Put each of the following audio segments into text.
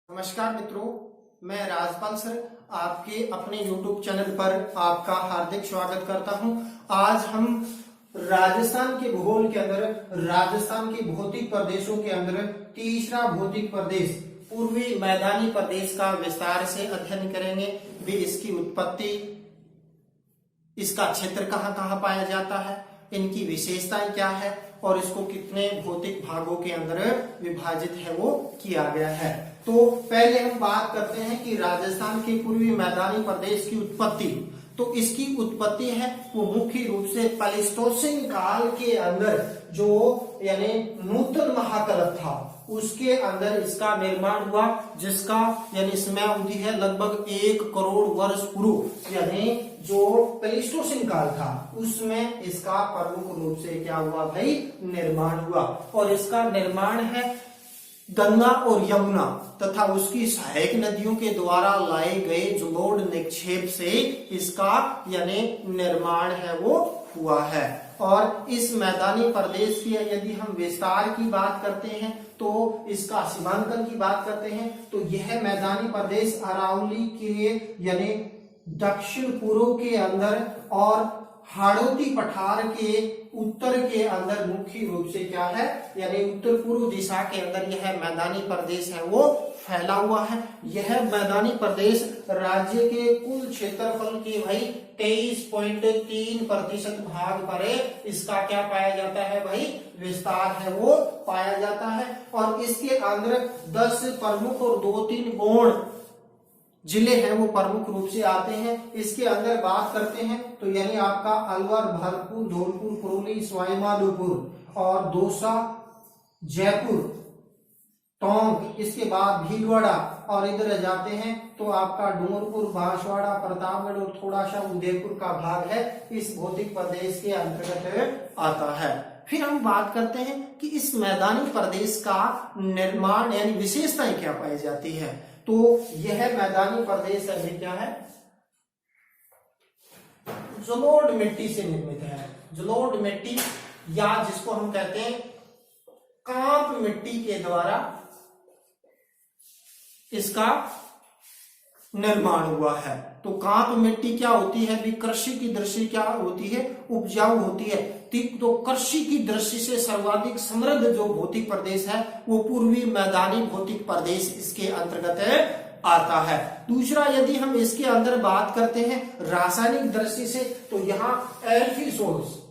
नमस्कार मित्रों, मैं राजपाल सर आपके अपने YouTube चैनल पर आपका हार्दिक स्वागत करता हूं। आज हम राजस्थान के भूगोल के अंदर राजस्थान के भौतिक प्रदेशों के अंदर तीसरा भौतिक प्रदेश पूर्वी मैदानी प्रदेश का विस्तार से अध्ययन करेंगे। भी इसकी उत्पत्ति, इसका क्षेत्र कहाँ कहाँ पाया जाता है, इनकी विशेषताएं क्या है और इसको कितने भौतिक भागों के अंदर विभाजित है वो किया गया है। तो पहले हम बात करते हैं कि राजस्थान के पूर्वी मैदानी प्रदेश की उत्पत्ति। तो इसकी उत्पत्ति है वो मुख्य रूप से प्लेइस्टोसीन काल के अंदर जो यानी नूतन महाकल्प था उसके अंदर इसका निर्माण हुआ, जिसका यानी समयावधि है लगभग 1 करोड़ वर्ष पूर्व, यानी जो प्लेइस्टोसीन काल था उसमें इसका प्रमुख रूप से क्या हुआ भाई, निर्माण हुआ। और इसका निर्माण है गंगा और यमुना तथा उसकी सहायक नदियों के द्वारा लाए गए जलोढ़ निक्षेप से इसका यानी निर्माण है वो हुआ है। और इस मैदानी प्रदेश की यदि हम विस्तार की बात करते हैं तो इसका सीमांकन की बात करते हैं तो यह मैदानी प्रदेश अरावली के यानी दक्षिण पूर्व के अंदर और हाड़ौती पठार के उत्तर के अंदर मुख्य रूप से क्या है, यानी उत्तर पूर्व दिशा के अंदर यह मैदानी प्रदेश है वो फैला हुआ है। यह मैदानी प्रदेश राज्य के कुल क्षेत्रफल के भाई 23.3% भाग पर इसका क्या पाया जाता है भाई, विस्तार है वो पाया जाता है। और इसके अंदर 10 प्रमुख और 2-3 गौण जिले हैं वो प्रमुख रूप से आते हैं। इसके अंदर बात करते हैं तो यानी आपका अलवर, भरतपुर, धौलपुर, करौली, सवाई माधोपुर और दौसा, जयपुर, टोंक, इसके बाद भीलवाड़ा और इधर जाते हैं तो आपका डूंगरपुर, बांसवाड़ा, प्रतापगढ़ और थोड़ा सा उदयपुर का भाग है इस भौतिक प्रदेश के अंतर्गत आता है। फिर हम बात करते हैं कि इस मैदानी प्रदेश का निर्माण यानी विशेषताएं क्या पाई जाती है। तो यह मैदानी प्रदेश अभी क्या है, जलोढ़ मिट्टी से निर्मित है। जलोढ़ मिट्टी या जिसको हम कहते हैं कांप मिट्टी के द्वारा इसका निर्माण हुआ है। तो कांप मिट्टी क्या होती है भी, कृषि की दृष्टि क्या होती है, उपजाऊ होती है। तो कृषि की दृष्टि से सर्वाधिक समृद्ध जो भौतिक प्रदेश है वो पूर्वी मैदानी भौतिक प्रदेश इसके अंतर्गत आता है। दूसरा, यदि हम इसके अंदर बात करते हैं रासायनिक दृष्टि से तो यहाँ एल्फीसोल्स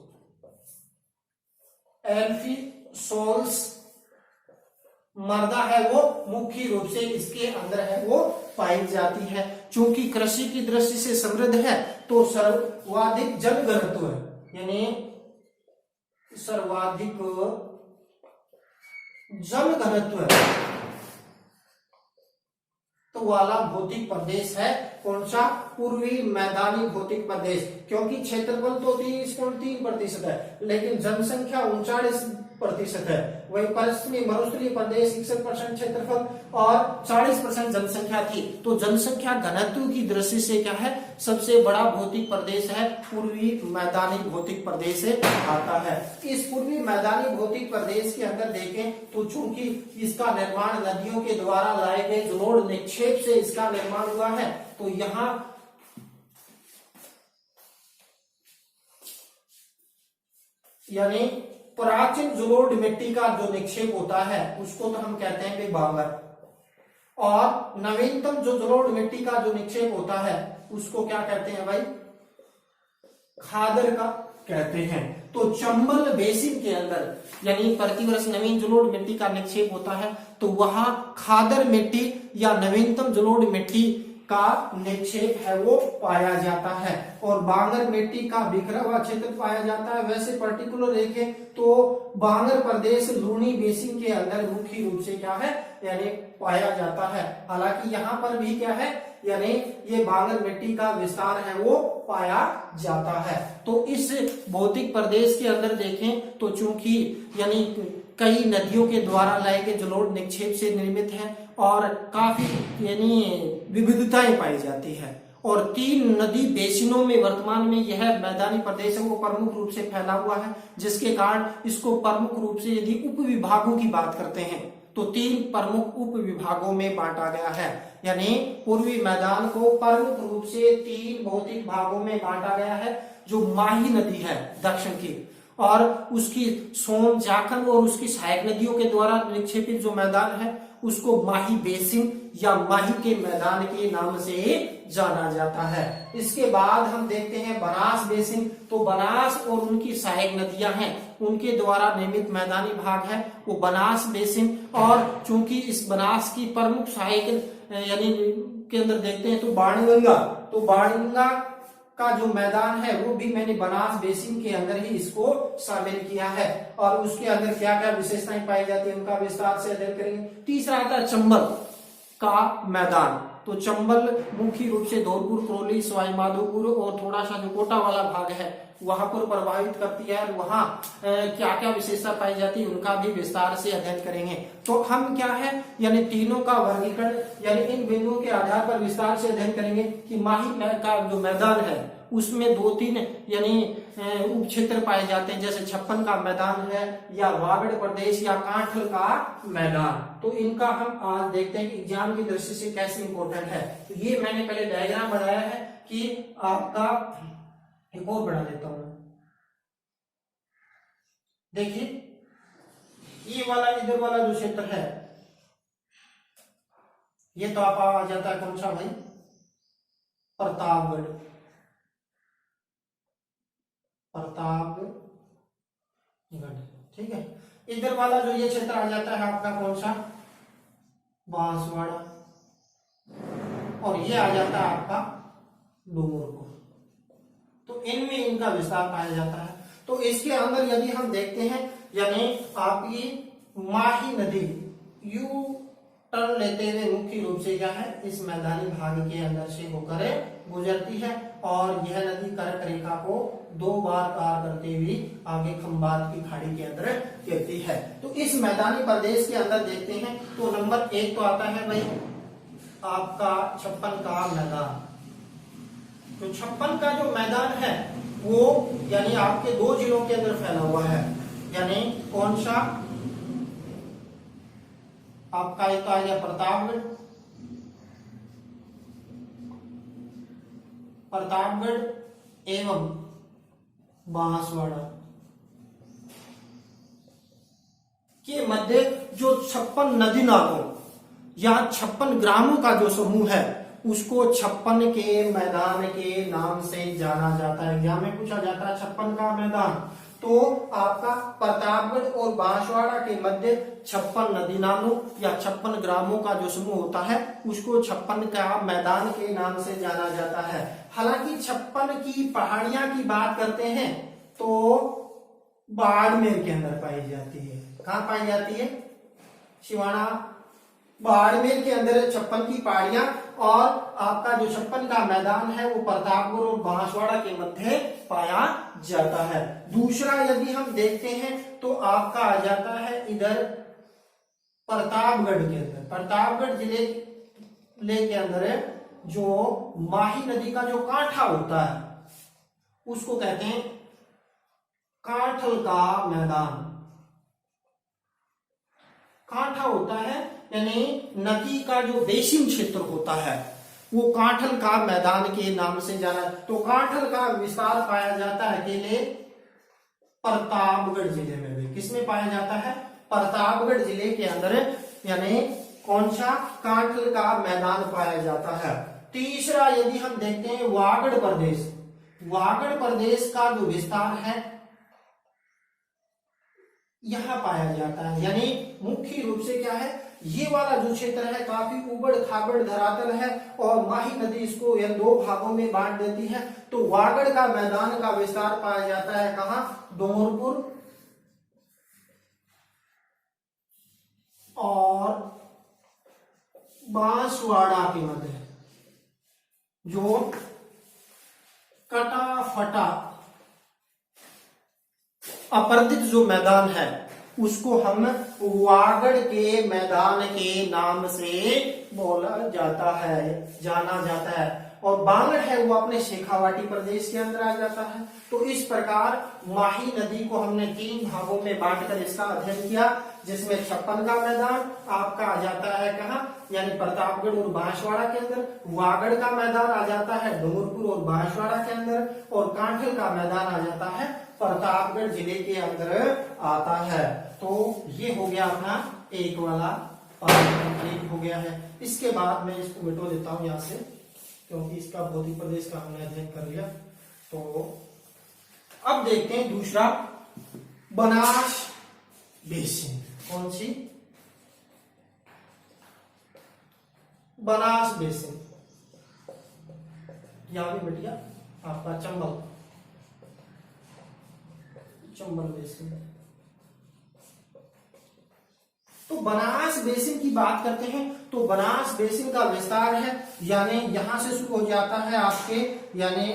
मृदा है वो मुख्य रूप से इसके अंदर है वो पाई जाती है। चूंकि कृषि की दृष्टि से समृद्ध है तो सर्वाधिक जल घनत्व है, यानी सर्वाधिक जल घनत्व तो वाला भौतिक प्रदेश है कौन सा, पूर्वी मैदानी भौतिक प्रदेश। क्योंकि क्षेत्रफल तो 30.3% है लेकिन जनसंख्या 39% है। वही पश्चिमी मरुस्थलीय प्रदेश 61% क्षेत्रफल और 40% जनसंख्या थी। तो जनसंख्या घनत्व की दृष्टि से क्या है, सबसे बड़ा भौतिक प्रदेश है पूर्वी मैदानी भौतिक प्रदेश आता है। इस पूर्वी मैदानी भौतिक प्रदेश के अंदर देखें तो चूंकि इसका निर्माण नदियों के द्वारा लाए गए जलोढ़ निक्षेप से इसका निर्माण हुआ है तो यहाँ यानी प्राचीन जलोढ़ मिट्टी का जो निक्षेप होता है उसको तो हम कहते हैं बांगर, और नवीनतम जो जलोढ़ मिट्टी का जो निक्षेप होता है उसको क्या कहते हैं भाई, खादर का कहते हैं। तो चंबल बेसिन के अंदर यानी प्रतिवर्ष नवीन जलोढ़ मिट्टी का निक्षेप होता है तो वहां खादर मिट्टी या नवीनतम जलोढ़ मिट्टी का निक्षेप है वो पाया जाता है। और बांगर मिट्टी का बिखरा हुआ क्षेत्र पाया जाता है। वैसे पर्टिकुलर देखें तो बांगर प्रदेश लूनी बेसिन के अंदर मुख्य रूप से क्या है, यानी पाया जाता है। हालांकि यहाँ पर भी क्या है, यानी ये बांगर मिट्टी का विस्तार है वो पाया जाता है। तो इस भौतिक प्रदेश के अंदर देखें तो चूंकि यानी कई नदियों के द्वारा लाए गए जलोढ़ निक्षेप से निर्मित है और काफी यानी विविधताएं पाई जाती है। और 3 नदी बेसिनों में वर्तमान में यह मैदानी प्रदेश है वो प्रमुख रूप से फैला हुआ है, जिसके कारण इसको प्रमुख रूप से यदि उप विभागों की बात करते हैं तो 3 प्रमुख उप विभागों में बांटा गया है। यानी पूर्वी मैदान को प्रमुख रूप से 3 भौतिक भागों में बांटा गया है। जो माही नदी है दक्षिण की, और उसकी सोन, जाखल और उसकी सहायक नदियों के द्वारा निक्षेपित जो मैदान है उसको माही बेसिन या माही के मैदान के नाम से जाना जाता है। इसके बाद हम देखते हैं बनास बेसिन। तो बनास और उनकी सहायक नदियां हैं, उनके द्वारा निर्मित मैदानी भाग है वो बनास बेसिन। और चूंकि इस बनास की प्रमुख सहायक यानी के अंदर देखते हैं तो बाणगंगा, तो बाणगंगा का जो मैदान है वो भी मैंने बनास बेसिन के अंदर ही इसको शामिल किया है। और उसके अंदर क्या क्या विशेषताएं पाई जाती है उनका विस्तार से अध्ययन करेंगे। तीसरा आता है चंबल का मैदान। तो चंबल मुख्य रूप से धौलपुर, करौली, सवाई माधोपुर और थोड़ा सा जो कोटा वाला भाग है वहां पर प्रभावित करती है। वहां क्या क्या विशेषता पाई जाती है उनका भी विस्तार से अध्ययन करेंगे। तो हम क्या है यानी तीनों का वर्गीकरण यानी इन बिंदुओं के आधार पर विस्तार से अध्ययन करेंगे कि माही का जो मैदान है उसमें 2-3 यानी उप क्षेत्र पाए जाते हैं, जैसे छप्पन का मैदान है या वागड़ प्रदेश या कांठल का मैदान। तो इनका हम आज देखते हैं कि एग्जाम की दृष्टि से कैसे इंपॉर्टेंट है। तो ये मैंने पहले डायग्राम बनाया है कि आपका एक और बना देता हूं। देखिए ये वाला इधर वाला जो क्षेत्र है ये तो आप आ जाता है कौन सा भाई, प्रतापगढ़। ठीक है। इधर वाला जो ये क्षेत्र आ जाता है आपका कौन सा, बांसवाड़ा। और ये आ जाता है आपका डूंगरपुर। तो इनमें इनका विस्तार पाया जाता है। तो इसके अंदर यदि हम देखते हैं यानी आपकी माही नदी यू टर्न लेते हुए मुख्य रूप से क्या है इस मैदानी भाग के अंदर से होकर गुजरती है। और यह नदी कर्क रेखा को 2 बार पार करते हुए आगे खंबात की खाड़ी के अंदर गिरती है। तो इस मैदानी प्रदेश के अंदर देखते हैं तो नंबर 1 तो आता है भाई आपका छप्पन का मैदान। तो छप्पन का जो मैदान है वो यानी आपके 2 जिलों के अंदर फैला हुआ है। यानी कौन सा, आपका एक तो आ गया प्रतापगढ़ एवं बांसवाड़ा के मध्य जो 56 नदी नालों या 56 ग्रामों का जो समूह है उसको 56 के मैदान के नाम से जाना जाता है। एग्जाम में पूछा जाता है 56 का मैदान। तो आपका प्रतापगढ़ और बांसवाड़ा के मध्य 56 नदी नालों या 56 ग्रामों का जो समूह होता है उसको 56 का मैदान के नाम से जाना जाता है। हालांकि 56 की पहाड़ियां की बात करते हैं तो बाड़मेर के अंदर पाई जाती है। कहां पाई जाती है, शिवाना, बाड़मेर के अंदर 56 की पहाड़ियां। और आपका जो 56 का मैदान है वो प्रतापगढ़ और बांसवाड़ा के मध्य पाया जाता है। दूसरा यदि हम देखते हैं तो आपका आ जाता है इधर प्रतापगढ़ के अंदर। प्रतापगढ़ जिले के अंदर जो माही नदी का जो कांठा होता है उसको कहते हैं कांठल का मैदान। कांठा होता है यानी नदी का जो बेसिन क्षेत्र होता है वो कांठल का मैदान के नाम से जाना। तो कांठल का विस्तार पाया जाता है अकेले प्रतापगढ़ जिले में भी। किसमें पाया जाता है, प्रतापगढ़ जिले के अंदर यानी कौन सा, कांठल का मैदान पाया जाता है। तीसरा यदि हम देखते हैं वागड़ प्रदेश, वागड़ प्रदेश का जो विस्तार है यहां पाया जाता है। यानी मुख्य रूप से क्या है, ये वाला जो क्षेत्र है काफी उबड़ खाबड़ धरातल है और माही नदी इसको 2 भागों में बांट देती है। तो वागड़ का मैदान का विस्तार पाया जाता है कहां, डूंगरपुर और बांसवाड़ा के मध्य। जो कटा फटा अपर्दित जो मैदान है उसको हम वागड़ के मैदान के नाम से बोला जाना जाता है। और बांगड़ है वो अपने शेखावाटी प्रदेश के अंदर आ जाता है। तो इस प्रकार माही नदी को हमने 3 भागों में बांटकर इसका अध्ययन किया, जिसमें 56 का मैदान आपका आ जाता है कहाँ, यानी प्रतापगढ़ और बांसवाड़ा के अंदर। वागड़ का मैदान आ जाता है डूंगरपुर और बांसवाड़ा के अंदर, और कांठल का मैदान आ जाता है प्रतापगढ़ जिले के अंदर आता है। तो ये हो गया अपना एक वाला पार्ट कंप्लीट हो गया है। इसके बाद मैं इसको मिटो देता हूं यहाँ से, क्योंकि इसका भौतिक प्रदेश का हमने अध्ययन कर लिया। तो अब देखते हैं दूसरा, बनास बेसिन। कौन सी? बनास बेसिन। यहां भी मिट गया आपका चंबल बेसिन। तो बनास बेसिन की बात करते हैं तो बनास बेसिन का विस्तार है, यानी यहां से शुरू हो जाता है आपके, यानी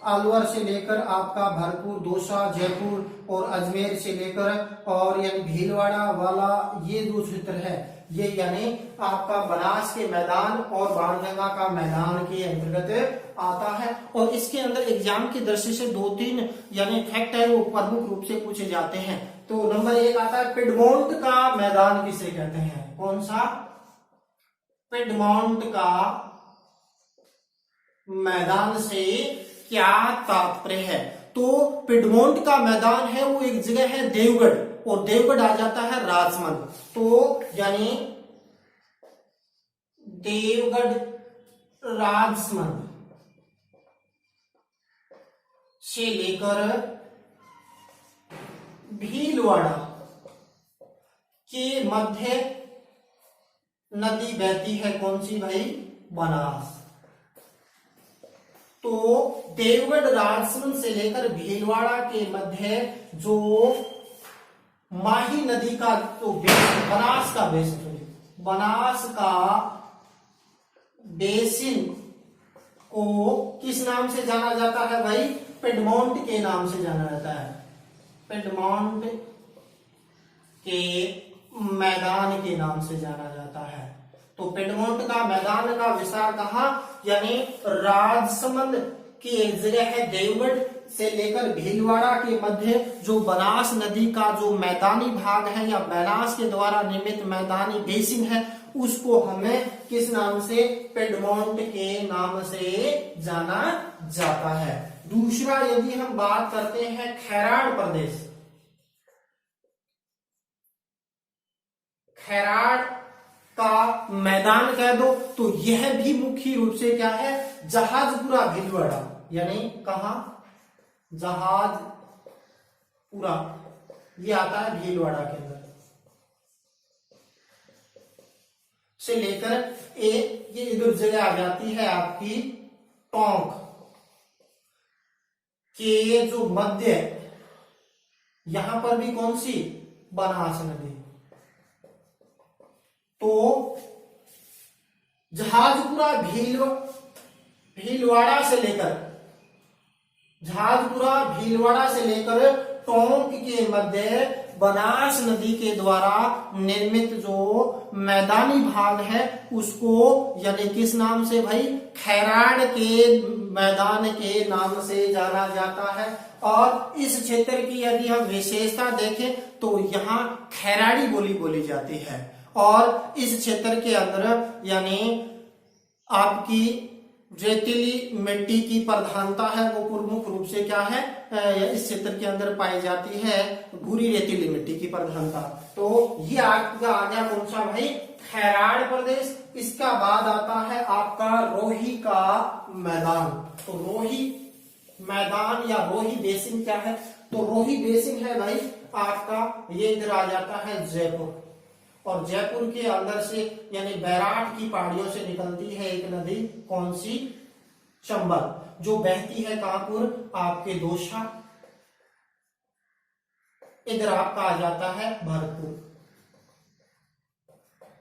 अलवर से लेकर आपका भरतपुर, दौसा, जयपुर और अजमेर से लेकर और यानी भीलवाड़ा वाला ये जो क्षेत्र है, ये यानी आपका बनास के मैदान और बाणगंगा का मैदान के अंतर्गत आता है। और इसके अंदर एग्जाम की दृष्टि से 2-3 यानी फैक्ट है वो प्रमुख रूप से पूछे जाते हैं। तो नंबर 1 आता है पिडमोंट का मैदान किसे कहते हैं? कौन सा? पिडमोंट का मैदान से क्या तात्पर्य है? तो पिडमोंट का मैदान है वो एक जगह है देवगढ़, और देवगढ़ आ जाता है राजमंद। तो यानी देवगढ़ राजमंद से लेकर भीलवाड़ा के मध्य नदी बहती है। कौन सी भाई? बनास। तो देवगढ़ राजमंद से लेकर भीलवाड़ा के मध्य जो माही नदी का तो बनास का बेसिन को किस नाम से जाना जाता है भाई? पिडमोंट के नाम से जाना जाता है। पिडमोंट के मैदान के नाम से जाना जाता है। तो पिडमोंट का मैदान का विस्तार कहाँ, यानी राजसमंद की एक जगह है देवगढ़ से लेकर भीलवाड़ा के मध्य जो बनास नदी का जो मैदानी भाग है या बनास के द्वारा निर्मित मैदानी बेसिन है, उसको हमें किस नाम से? पिडमोंट के नाम से जाना जाता है। दूसरा, यदि हम बात करते हैं खैराड़ प्रदेश, खैराड़ का मैदान कह दो तो यह भी मुख्य रूप से क्या है? जहाजपुरा भीलवाड़ा, यानी कहा? जहाजपुरा, ये आता है भीलवाड़ा के अंदर से लेकर ये इधर जगह आ जाती है आपकी टोंक के जो मध्य, यहां पर भी कौन सी? बनास नदी। तो जहाजपुरा भीलवाड़ा से लेकर टोंक के मध्य बनास नदी के द्वारा निर्मित जो मैदानी भाग है उसको यानी किस नाम से भाई? खैराड़ के मैदान के नाम से जाना जाता है। और इस क्षेत्र की यदि हम विशेषता देखें तो यहाँ खैराड़ी बोली जाती है। और इस क्षेत्र के अंदर यानी आपकी रेतीली मिट्टी की प्रधानता है वो प्रमुख रूप से क्या है? इस क्षेत्र के अंदर पाई जाती है भूरी रेतीली मिट्टी की प्रधानता। तो ये आपका आ गया कौन सा भाई? खैराड़ प्रदेश। इसका बाद आता है आपका रोही का मैदान। तो रोही मैदान या रोही बेसिन क्या है? तो रोही बेसिन है भाई आपका, ये इधर आ जाता है जयपुर, और जयपुर के अंदर से यानी बैराट की पहाड़ियों से निकलती है एक नदी। कौन सी? चंबल, जो बहती है कानपुर आपके दौसा, इधर आपका आ जाता है भरतपुर,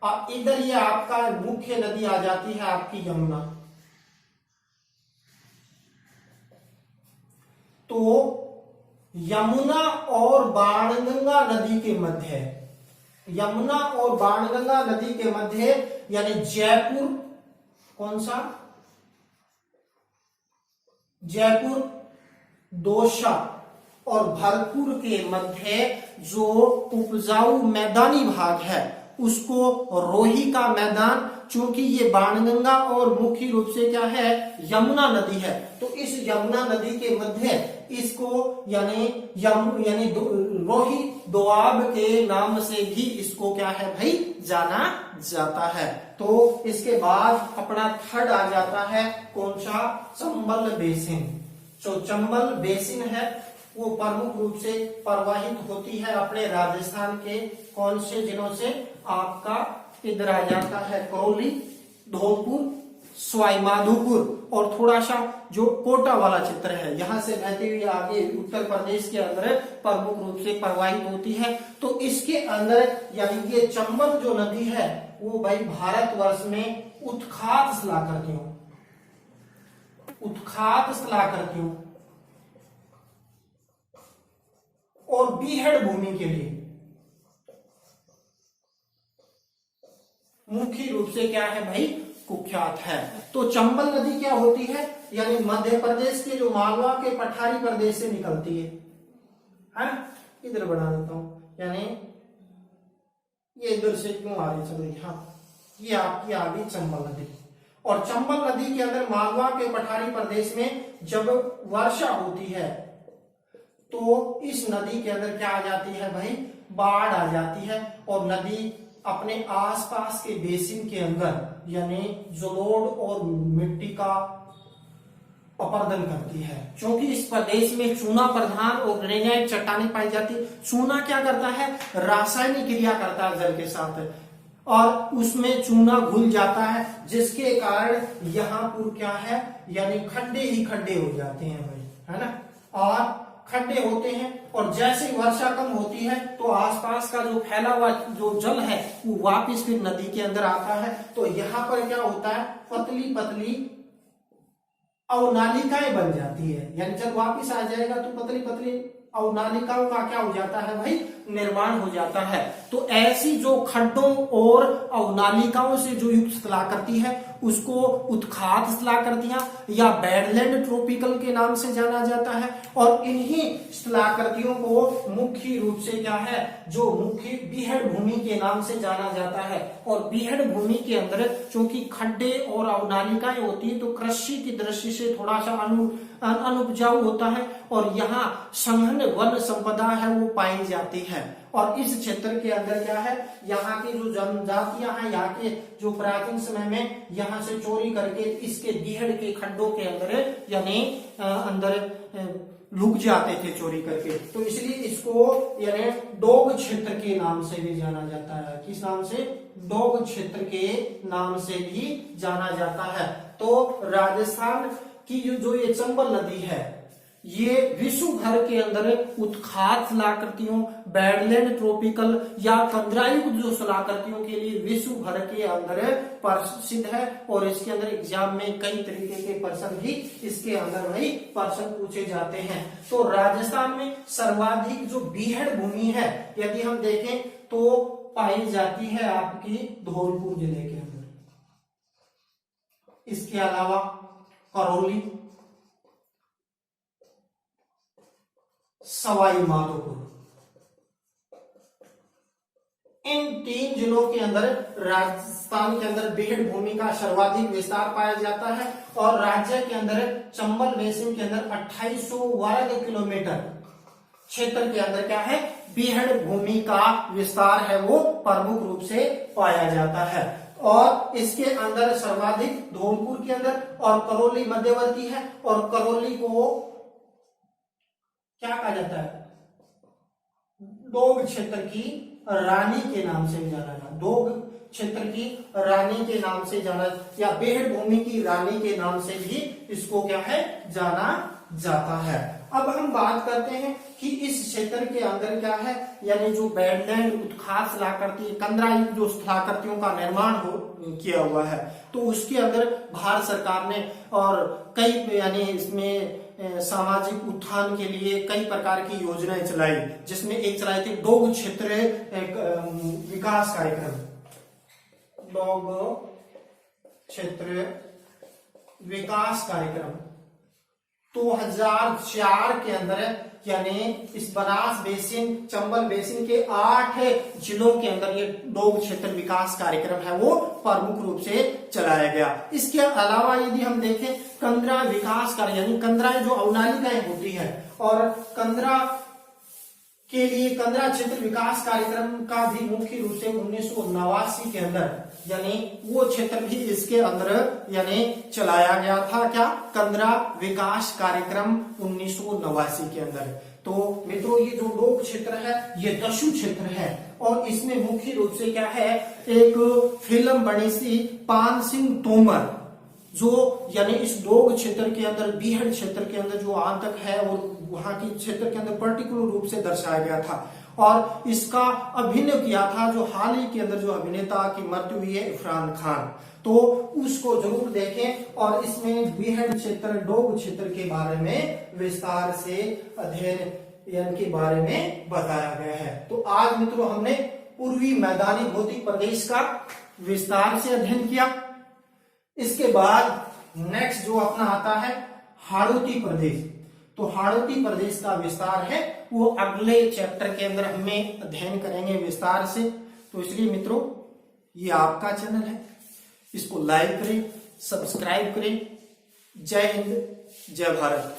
और इधर ये आपका मुख्य नदी आ जाती है आपकी यमुना। तो यमुना और बाणगंगा नदी के मध्य, यमुना और बाणगंगा नदी के मध्य यानी जयपुर कौन सा? जयपुर, दौसा और भरतपुर के मध्य जो उपजाऊ मैदानी भाग है उसको रोही का मैदान, चूंकि ये बाणगंगा और मुख्य रूप से क्या है, यमुना नदी है, तो इस यमुना नदी के मध्य इसको यानी रोही दोआब के नाम से भी इसको क्या है भाई, जाना जाता है। तो इसके बाद अपना थर्ड आ जाता है कौन सा? चंबल बेसिन। जो चंबल बेसिन है वो प्रमुख रूप से प्रवाहित होती है अपने राजस्थान के कौन से जिलों से? आपका इधर आ जाता है करौली, धौलपुर, सवाई माधोपुर और थोड़ा सा जो कोटा वाला क्षेत्र है यहाँ से बहती हुई आगे उत्तर प्रदेश के अंदर प्रमुख रूप से प्रवाहित होती है। तो इसके अंदर यानी कि चंबल जो नदी है वो भाई भारतवर्ष में उत्खात स्थलाकृतियों और बीहड़ भूमि के लिए मुख्य रूप से क्या है भाई, कुख्यात है। तो चंबल नदी क्या होती है, यानी मध्य प्रदेश के जो मालवा के पठारी प्रदेश से निकलती है। इधर बना देता हूं, यानी ये इधर से क्यों आ रही चल रही, हाँ ये आपकी आ गई चंबल नदी। और चंबल नदी के अंदर मालवा के पठारी प्रदेश में जब वर्षा होती है तो इस नदी के अंदर क्या आ जाती है भाई, बाढ़ आ जाती है और नदी अपने आसपास के बेसिन के अंदर यानी जलोढ़ और मिट्टी का अपरदन करती है। क्योंकि इस प्रदेश में चूना प्रधान और ग्रेनाइट चट्टानें पाई जाती है। चूना क्या करता है, रासायनिक क्रिया करता है जल के साथ और उसमें चूना घुल जाता है, जिसके कारण यहाँ पर क्या है, यानी खड्डे ही खड्डे हो जाते हैं भाई, है ना। और खड्डे होते हैं और जैसे वर्षा कम होती है तो आसपास का जो फैला हुआ जो जल है वो वापस फिर नदी के अंदर आता है। तो यहाँ पर क्या होता है, पतली पतली अवनालिकाएं बन जाती है, यानी जब वापस आ जाएगा तो पतली पतली अवनालिकाओं का क्या हो जाता है भाई, निर्माण हो जाता है। तो ऐसी जो खड्डों और अवनालिकाओं से जो युक्त स्थलाकृति है उसको उत्खात स्थलाकृतियां या बैडलैंड ट्रॉपिकल के नाम से जाना जाता है। और इन्हीं स्थलाकृतियों को मुख्य रूप से क्या है, जो मुख्य बीहड़ भूमि के नाम से जाना जाता है। और बीहड़ भूमि के अंदर चूंकि खड्डे और अवनालिकाएं होती है तो कृषि की दृष्टि से थोड़ा सा अनुपजाऊ होता है और यहाँ संघन वन संपदा है वो पाई जाती है। और इस क्षेत्र के अंदर क्या है, यहाँ की जो जनजातियां हैं, यहाँ के जो प्राचीन समय में यहाँ से चोरी करके इसके बीहड़ के खड्डों के अंदर यानी अंदर लुक जाते थे चोरी करके, तो इसलिए इसको यानी डोग क्षेत्र के नाम से भी जाना जाता है। किस नाम से, डोग क्षेत्र के नाम से भी जाना जाता है। तो राजस्थान की जो ये चंबल नदी है ये विश्व भर के अंदर उत्खात स्थलाकृतियों, बैडलैंड ट्रॉपिकल या कंदरायुक्त जो स्थलाकृतियों के लिए विश्व भर के अंदर प्रसिद्ध है। और इसके अंदर एग्जाम में कई तरीके के प्रश्न भी इसके अंदर भाई प्रश्न पूछे जाते हैं। तो राजस्थान में सर्वाधिक जो बीहड़ भूमि है यदि हम देखें तो पाई जाती है आपकी धौलपुर जिले के अंदर। इसके अलावा करौली, सवाई माधोपुर, इन 3 जिलों के अंदर राजस्थान के अंदर बीहड़ भूमि का सर्वाधिक विस्तार पाया जाता है। और राज्य के अंदर चंबल बेसिन के अंदर 2800 वर्ग किलोमीटर क्षेत्र के अंदर क्या है, बीहड़ भूमि का विस्तार है वो प्रमुख रूप से पाया जाता है। और इसके अंदर सर्वाधिक धौलपुर के अंदर और करौली मध्यवर्ती है। और करौली को क्या कहा जाता है, डोग क्षेत्र की रानी के नाम से जाना जाता, डोग क्षेत्र की रानी के नाम से जाना या बीहड़ भूमि की रानी के नाम से भी इसको क्या है, जाना जाता है। अब हम बात करते हैं कि इस क्षेत्र के अंदर क्या है, यानी जो बैडलैंड उत्खात स्थलाकृति कंदरायुक्त जो स्थलाकृतियों का निर्माण किया हुआ है, तो उसके अंदर भारत सरकार ने और कई यानी इसमें सामाजिक उत्थान के लिए कई प्रकार की योजनाएं चलाई, जिसमें एक चलाई थी डोग क्षेत्र विकास कार्यक्रम। डोग क्षेत्र विकास कार्यक्रम 2004 के अंदर, यानी इस बनास बेसिन, चंबल बेसिन के 8 जिलों के अंदर ये डोग क्षेत्र विकास कार्यक्रम है वो प्रमुख रूप से चलाया गया। इसके अलावा यदि हम देखें कंदरा विकास कार्य, यानी कंदराएं जो अवनालिकाएं होती है, और कंदरा के लिए कंदरा क्षेत्र विकास कार्यक्रम का भी मुख्य रूप से 1989 के अंदर, यानी वो क्षेत्र भी इसके अंदर यानी चलाया गया था। क्या? कंदरा विकास कार्यक्रम 1989 के अंदर। तो मित्रों ये जो डोग क्षेत्र है ये दस्यु क्षेत्र है, और इसमें मुख्य रूप से क्या है, एक फिल्म बनी थी पान सिंह तोमर, जो यानी इस डोग क्षेत्र के अंदर, बीहड़ क्षेत्र के अंदर जो आतंक है और वहां की क्षेत्र के अंदर पर्टिकुलर रूप से दर्शाया गया था, और इसका अभिनय किया था जो हाल ही के अंदर जो अभिनेता की मृत्यु हुई है इरफान खान। तो उसको जरूर देखें, और इसमें बीहड़ क्षेत्र, डोग क्षेत्र के बारे में विस्तार से अध्ययन के बारे में बताया गया है। तो आज मित्रों हमने पूर्वी मैदानी भौतिक प्रदेश का विस्तार से अध्ययन किया। इसके बाद नेक्स्ट जो अपना आता है हाड़ौती प्रदेश, तो हाड़ौती प्रदेश का विस्तार है वो अगले चैप्टर के अंदर हमें अध्ययन करेंगे विस्तार से। तो इसलिए मित्रों ये आपका चैनल है, इसको लाइक करें, सब्सक्राइब करें। जय हिंद, जय भारत।